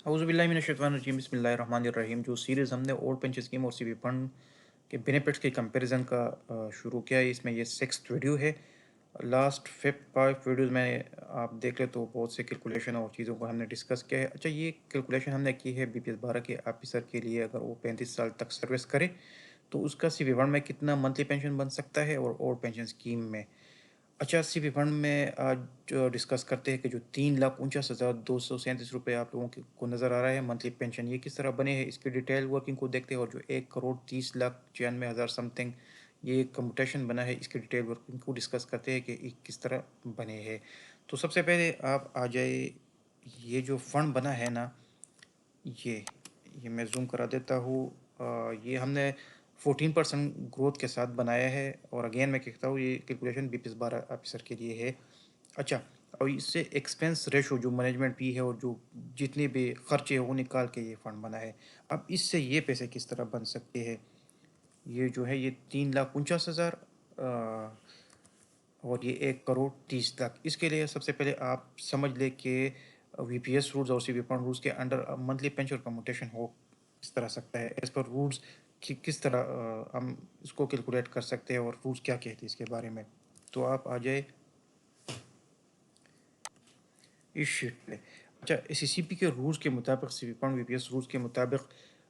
औज़ुबिल्लाहिमिनश्शैतानिर्रजीम बिस्मिल्लाहिर्रहमानिर्रहीम। जो सीरीज़ हमने ओल्ड पेंशन स्कीम और सीवी फंड के बेनिफिट्स के कंपैरिजन का शुरू किया है, इसमें ये सिक्स्थ वीडियो है। लास्ट फाइव वीडियोज़ में आप देख ले तो बहुत से कैलकुलेशन और चीज़ों को हमने डिस्कस किया है। अच्छा, ये कैलकुलेशन हमने की है बीपीएस 12 के ऑफिसर के लिए, अगर वो 35 साल तक सर्विस करे तो उसका सीवी फंड में कितना मंथली पेंशन बन सकता है और ओल्ड पेंशन स्कीम में। अच्छा, सीपी फंड में आज जो डिस्कस करते हैं कि जो 3,49,237 रुपये आप लोगों को नज़र आ रहा है मंथली पेंशन, ये किस तरह बने हैं, इसकी डिटेल वर्किंग को देखते हैं। और जो 1,30,96,000 समथिंग ये कम्यूटेशन बना है, इसकी डिटेल वर्किंग को डिस्कस करते हैं कि ये किस तरह बने हैं। तो सबसे पहले आप आ जाए, ये जो फंड बना है ना, ये ये मैं जूम करा देता हूँ। ये हमने 14% ग्रोथ के साथ बनाया है। और अगेन मैं कहता हूँ ये कैलकुलेशन बीपीएस 12 ऑफिसर के लिए है। अच्छा, और इससे एक्सपेंस रेशो जो मैनेजमेंट फी है और जो जितने भी खर्चे हैं वो निकाल के ये फंड बना है। अब इससे ये पैसे किस तरह बन सकते हैं, ये जो है ये 3,49,000 और ये 1,30,00,000। इसके लिए सबसे पहले आप समझ ले कि वीपीएस रूल्स और सीवी फंड रूल्स के अंडर मंथली पेंशन कम्यूटेशन हो किस तरह सकता है, एज पर रूल्स कि किस तरह हम इसको कैलकुलेट कर सकते हैं और रूल्स क्या कहते हैं इसके बारे में। तो आप आ जाए इस शीट पे। अच्छा, सीसीपी के रूल्स के मुताबिक, सीवी फंड वीपीएस रूल्स के मुताबिक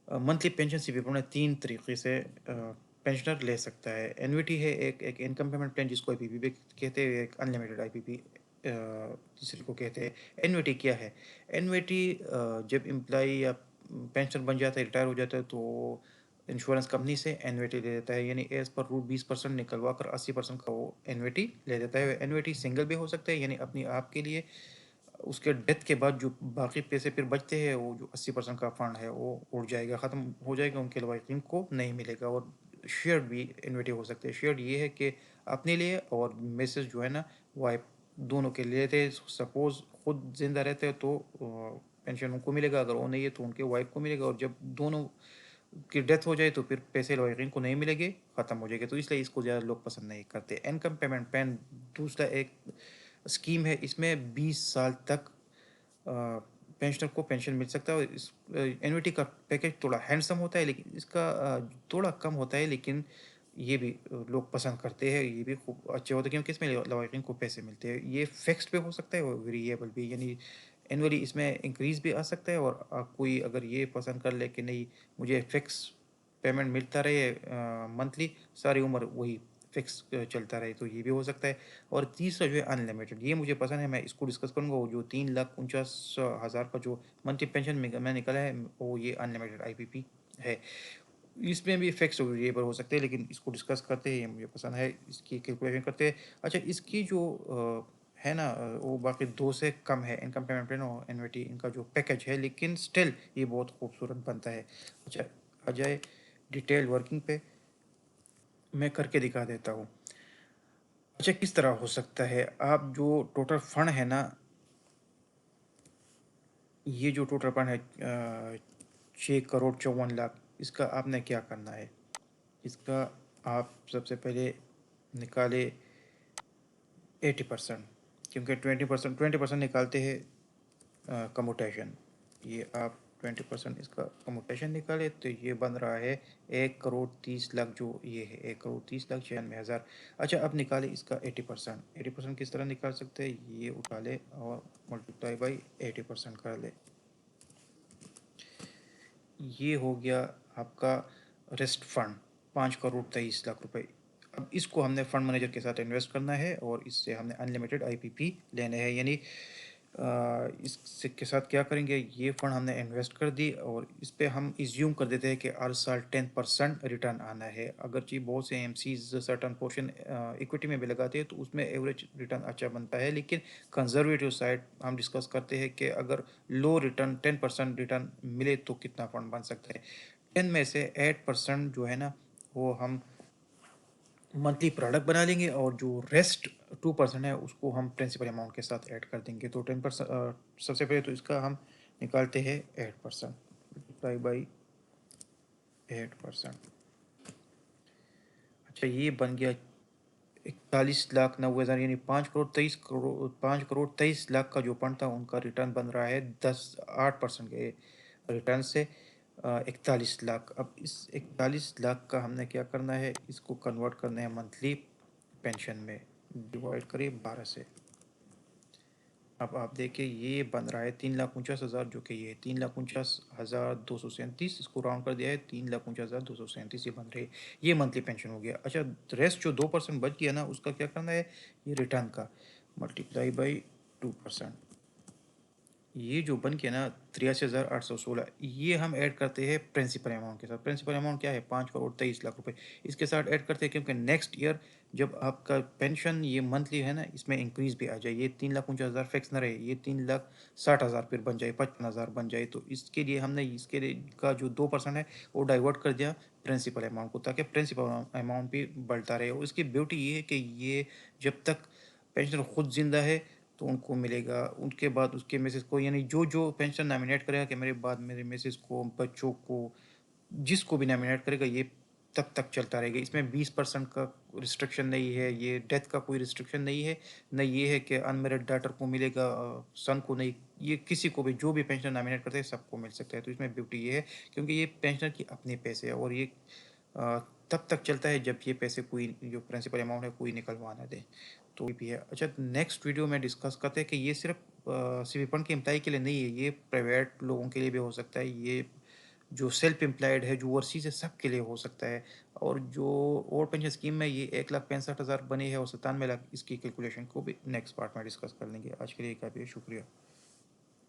मंथली पेंशन सीवी फंड में 3 तरीके से पेंशनर ले सकता है। एनवीटी है एक इनकम पेमेंट प्लान जिसको आईपीपी भी कहते हैं, एक अनलिमिटेड आईपीपी तीसरे को कहते हैं। एनवीटी क्या है? एनवीटी जब एम्प्लॉई या पेंशनर बन जाता है, रिटायर हो जाता है, तो इंश्योरेंस कंपनी से एनवीटी ले लेता है, यानी एज पर रूल 20% निकलवा कर 80% का वो एनवीटी ले लेता है। एनवीटी सिंगल भी हो सकता है, यानी अपनी आप के लिए। उसके डेथ के बाद जो बाकी पैसे फिर बचते हैं, वो जो 80% का फंड है वो उड़ जाएगा, ख़त्म हो जाएगा, उनके लवाकिन को नहीं मिलेगा। और शेयर भी इन्वेट हो सकते हैं। शेयर ये है कि अपने लिए और मैसेज जो है ना, वाइफ दोनों के लिए थे। सपोज खुद जिंदा रहते हैं तो पेंशन उनको मिलेगा, अगर वो नहीं है तो उनके वाइफ को मिलेगा। और जब दोनों की डेथ हो जाए तो फिर पैसे लवाकिन को नहीं मिलेंगे, ख़त्म हो जाएंगे। तो इसलिए इसको ज़्यादा लोग पसंद नहीं करते। इनकम पेमेंट प्लान दूसरा एक स्कीम है, इसमें 20 साल तक पेंशनर को पेंशन मिल सकता है। इस एन्युटी का पैकेज थोड़ा हैंडसम होता है, लेकिन इसका थोड़ा कम होता है, लेकिन ये भी लोग पसंद करते हैं। ये भी खूब अच्छे होते हैं क्योंकि इसमें लवाकिन को पैसे मिलते हैं। ये फिक्स्ड पे हो सकता है और वेरिएबल भी, यानी एनुअली इसमें इंक्रीज भी आ सकता है। और कोई अगर ये पसंद कर ले कि नहीं, मुझे फिक्स पेमेंट मिलता रहे मंथली, सारी उम्र वही फिक्स चलता रहे, तो ये भी हो सकता है। और तीसरा जो है अनलिमिटेड, ये मुझे पसंद है, मैं इसको डिस्कस करूंगा। वो जो 3,49,000 का जो मंथली पेंशन में निकला है, वो ये अनलिमिटेड आईपीपी है। इसमें भी फिक्स वेरिएबल हो सकते हैं, लेकिन इसको डिस्कस करते हैं, ये मुझे पसंद है, इसकी कैलकुलेशन करते हैं। अच्छा, इसकी जो है ना, वो बाकी दो से कम है, इनकम पेमेंट प्लान और एनवीटी, इनका जो पैकेज है, लेकिन स्टिल ये बहुत खूबसूरत बनता है। अच्छा, आ जाए डिटेल वर्किंग पे, मैं करके दिखा देता हूँ। अच्छा, किस तरह हो सकता है, आप जो टोटल फंड है ना, ये जो टोटल फंड है 6,54,00,000, इसका आपने क्या करना है। इसका आप सबसे पहले निकाले 80%, क्योंकि 20% निकालते हैं कम्यूटेशन। ये आप 20% इसका कम्यूटेशन निकाले तो ये बन रहा है 1,30,00,000, जो ये है 1,30,96,000। अच्छा, अब निकाले इसका 80%। 80% किस तरह निकाल सकते हैं, ये उठा ले और मल्टीप्लाई बाई 80% कर ले। ये हो गया आपका रेस्ट फंड, 5,23,00,000 रुपए। अब इसको हमने फंड मैनेजर के साथ इन्वेस्ट करना है और इससे हमने अनलिमिटेड आईपीपी लेने हैं, यानी इसके के साथ क्या करेंगे, ये फंड हमने इन्वेस्ट कर दी और इस पर हम इज्यूम कर देते हैं कि हर साल 10% रिटर्न आना है। अगरचे बहुत से एमसीज सर्टन पोर्शन इक्विटी में भी लगाते हैं तो उसमें एवरेज रिटर्न अच्छा बनता है, लेकिन कंजर्वेटिव साइड हम डिस्कस करते हैं कि अगर लो रिटर्न 10% रिटर्न मिले तो कितना फंड बन सकता है। 10 में से 8% जो है ना, वो हम मंथली प्रोडक्ट बना लेंगे, और जो रेस्ट 2% है उसको हम प्रिंसिपल अमाउंट के साथ ऐड कर देंगे। तो 10%, सबसे पहले तो इसका हम निकालते हैं 8%, मल्टीप्लाई बाई 8%। अच्छा, ये बन गया 41,90,000 यानी 5 करोड़ 23 लाख का जो फंड था उनका रिटर्न बन रहा है 8% के रिटर्न से 41 लाख। अब इस 41 लाख का हमने क्या करना है, इसको कन्वर्ट करना है मंथली पेंशन में, डिवाइड करिए 12 से। अब आप देखिए ये बन रहा है 3,49,000, जो कि ये 3,49,237, इसको राउंड कर दिया है 3,49,237 ये बन रही है। ये मंथली पेंशन हो गया। अच्छा, रेस्ट जो 2% बच गया ना, उसका क्या करना है, ये रिटर्न का मल्टीप्लाई बाई 2%। ये जो बन के ना 83,816, ये हम ऐड करते हैं प्रिंसिपल अमाउंट के साथ। प्रिंसिपल अमाउंट क्या है, 5 करोड़ 23 लाख रुपए। इसके साथ ऐड करते हैं क्योंकि नेक्स्ट ईयर जब आपका पेंशन ये मंथली है ना, इसमें इंक्रीज भी आ जाए। ये 3,49,000 फिक्स न रहे, ये 3,60,000 फिर बन जाए, 55,000 बन जाए। तो इसके लिए हमने इसके लिए का जो 2% है वो डाइवर्ट कर दिया प्रिंसिपल अमाउंट को, ताकि प्रिंसिपल अमाउंट भी बढ़ता रहे। और इसकी ब्यूटी ये है कि ये जब तक पेंशनर खुद जिंदा है तो उनको मिलेगा। उनके बाद उसके मिसेस को, यानी जो जो पेंशन नॉमिनेट करेगा कि मेरे बाद मेरे मिसेस को, बच्चों को, जिसको भी नॉमिनेट करेगा, ये तब तक चलता रहेगा। इसमें 20% का रिस्ट्रिक्शन नहीं है, ये डेथ का कोई रिस्ट्रिक्शन नहीं है। न ये है कि अनमेरिड डॉटर को मिलेगा, सन को नहीं। ये किसी को भी, जो भी पेंशन नॉमिनेट करते हैं सबको मिल सकता है। तो इसमें ब्यूटी ये है क्योंकि ये पेंशनर की अपने पैसे है, और ये अ, तब तक चलता है जब ये पैसे कोई, जो प्रिंसिपल अमाउंट है, कोई निकलवा ना दे। तो ये भी है। अच्छा, नेक्स्ट वीडियो में डिस्कस करते हैं कि ये सिर्फ सिविल फंड के एम्प्लॉय के लिए नहीं है, ये प्राइवेट लोगों के लिए भी हो सकता है। ये जो सेल्फ एम्प्लॉयड है, जो ओवरसीज है, सबके लिए हो सकता है। और जो और पेंशन स्कीम में ये 1,65,000 बने हैं और 97 लाख, इसकी कैलकुलेशन को भी नेक्स्ट पार्ट में डिस्कस कर लेंगे। आज के लिए काफ़ी है, शुक्रिया।